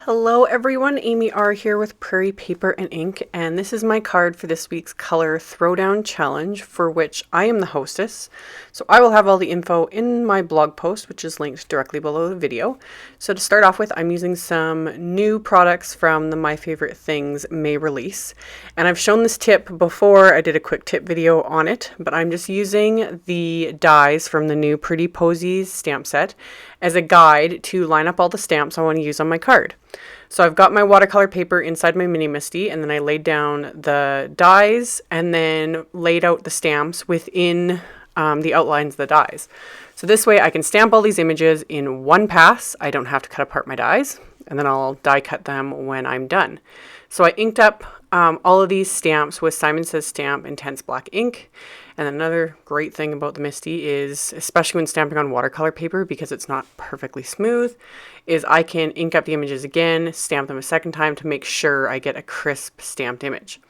Hello everyone, AmyR here with Prairie Paper and Ink, and this is my card for this week's Color Throwdown Challenge, for which I am the hostess. So I will have all the info in my blog post, which is linked directly below the video. So to start off with, I'm using some new products from the My Favorite Things May release. And I've shown this tip before, I did a quick tip video on it, but I'm just using the dies from the new Pretty Posies stamp set as a guide to line up all the stamps I want to use on my card. So I've got my watercolor paper inside my mini MISTI, and then I laid down the dies and then laid out the stamps within the outlines of the dies. So this way I can stamp all these images in one pass. I don't have to cut apart my dies, and then I'll die cut them when I'm done. So I inked up all of these stamps with Simon Says Stamp Intense Black ink. And another great thing about the MISTI is, especially when stamping on watercolor paper, because it's not perfectly smooth, is I can ink up the images again, stamp them a second time to make sure I get a crisp stamped image.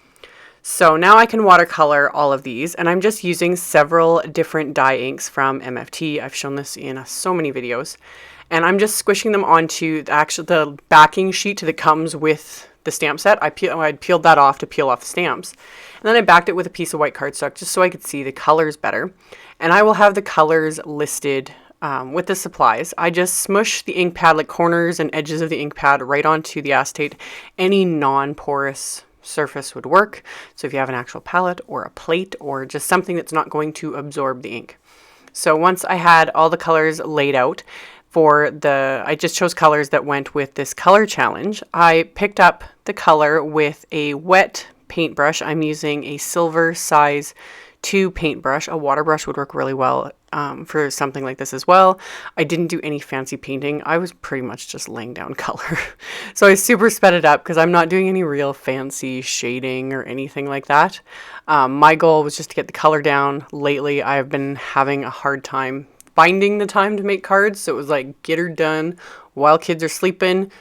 So now I can watercolor all of these, and I'm just using several different dye inks from MFT. I've shown this in so many videos. And I'm just squishing them onto the backing sheet that comes with the stamp set. I'd peeled that off to peel off the stamps. And then I backed it with a piece of white cardstock just so I could see the colors better. And I will have the colors listed with the supplies. I just smush the ink pad, like corners and edges of the ink pad, right onto the acetate. Any non-porous surface would work. So if you have an actual palette or a plate or just something that's not going to absorb the ink. So once I had all the colors laid out, I just chose colors that went with this color challenge. I picked up the color with a wet paintbrush. I'm using a silver size 2 paintbrush. A water brush would work really well for something like this as well. I didn't do any fancy painting. I was pretty much just laying down color. So I super sped it up because I'm not doing any real fancy shading or anything like that. My goal was just to get the color down. Lately, I've been having a hard time finding the time to make cards, so it was like, get her done while kids are sleeping.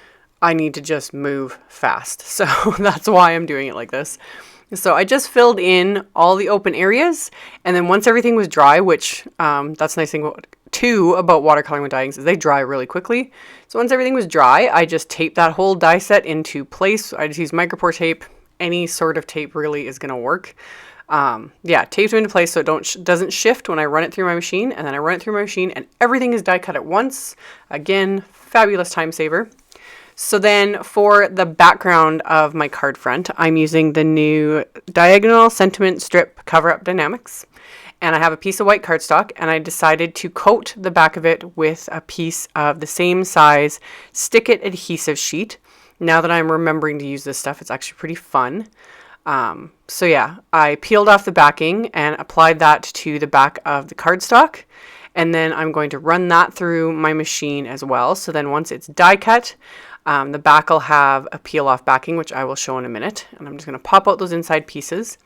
I need to just move fast. So that's why I'm doing it like this. So I just filled in all the open areas, and then once everything was dry, which that's the nice thing about watercoloring with dye inks is they dry really quickly. So once everything was dry, I just taped that whole die set into place. I just use micropore tape. Any sort of tape really is going to work. Taped them into place so it doesn't shift when I run it through my machine, and then I run it through my machine and everything is die cut at once. Again, fabulous time saver. So then for the background of my card front, I'm using the new Diagonal Sentiment Strip Cover Up Dynamics. And I have a piece of white cardstock, and I decided to coat the back of it with a piece of the same size Stick It adhesive sheet. Now that I'm remembering to use this stuff, it's actually pretty fun. I peeled off the backing and applied that to the back of the cardstock, and then I'm going to run that through my machine as well. So then once it's die cut, the back will have a peel off backing, which I will show in a minute, and I'm just going to pop out those inside pieces.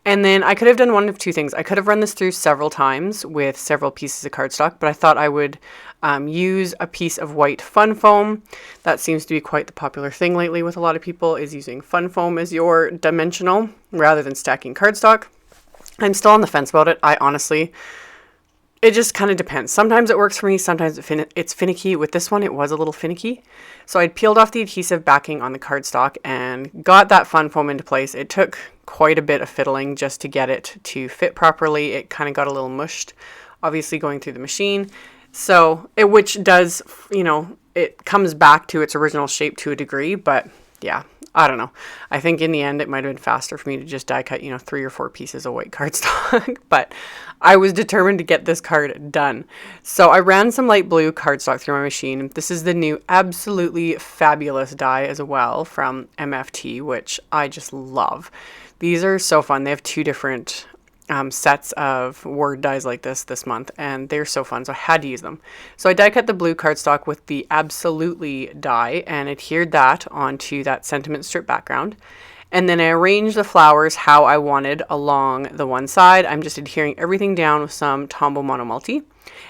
And then I could have done one of two things. I could have run this through several times with several pieces of cardstock, but I thought I would use a piece of white fun foam. That seems to be quite the popular thing lately with a lot of people, is using fun foam as your dimensional rather than stacking cardstock. I'm still on the fence about it. It just kind of depends. Sometimes it works for me, sometimes it's finicky. With this one, it was a little finicky. So I'd peeled off the adhesive backing on the cardstock and got that fun foam into place. It took quite a bit of fiddling just to get it to fit properly. It kind of got a little mushed, obviously going through the machine. So which does, it comes back to its original shape to a degree, but yeah, I don't know. I think in the end, it might have been faster for me to just die cut, 3 or 4 pieces of white cardstock, but I was determined to get this card done. So I ran some light blue cardstock through my machine. This is the new absolutely fabulous die as well from MFT, which I just love. These are so fun. They have 2 different sets of word dies like this month, and they're so fun, so I had to use them. So I die cut the blue cardstock with the Absolutely die and adhered that onto that sentiment strip background. And then I arranged the flowers how I wanted along the one side. I'm just adhering everything down with some Tombow Mono Multi.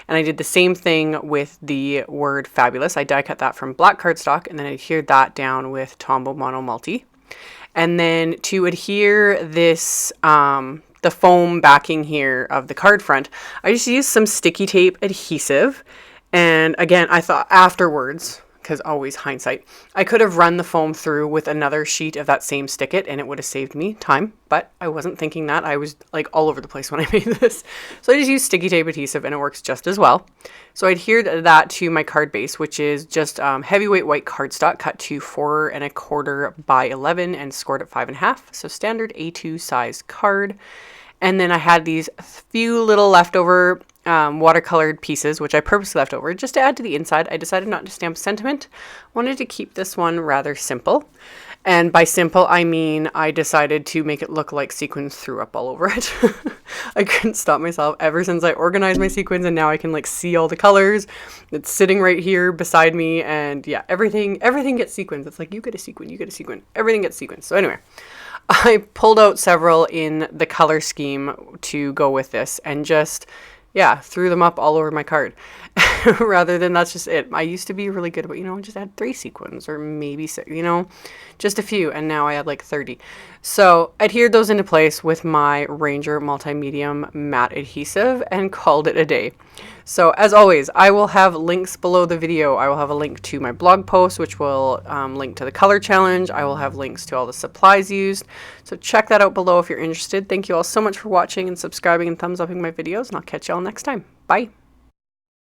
And I did the same thing with the word fabulous. I die cut that from black cardstock, and then I adhered that down with Tombow Mono Multi. And then to adhere this the foam backing here of the card front, I just used some sticky tape adhesive. And again, I thought afterwards, because always hindsight. I could have run the foam through with another sheet of that same stick it and it would have saved me time, but I wasn't thinking that. I was like all over the place when I made this. So I just used sticky tape adhesive and it works just as well. So I adhered that to my card base, which is just heavyweight white cardstock cut to 4 1/4 by 11 and scored at 5 1/2. So standard A2 size card. And then I had these few little leftover watercolored pieces, which I purposely left over just to add to the inside. I decided not to stamp sentiment. Wanted to keep this one rather simple. And by simple, I mean I decided to make it look like sequins threw up all over it. I couldn't stop myself ever since I organized my sequins, and now I can like see all the colors. It's sitting right here beside me, and yeah, everything gets sequins. It's like, you get a sequin, you get a sequin. Everything gets sequins. So anyway, I pulled out several in the color scheme to go with this and just, yeah, threw them up all over my card. Rather than that's just it. I used to be really good about, just add 3 sequins or maybe 6, just a few. And now I had like 30. So I adhered those into place with my Ranger Multi-Medium matte adhesive and called it a day. So as always, I will have links below the video. I will have a link to my blog post, which will link to the color challenge. I will have links to all the supplies used. So check that out below if you're interested. Thank you all so much for watching and subscribing and thumbs upping my videos, and I'll catch you all next time. Bye.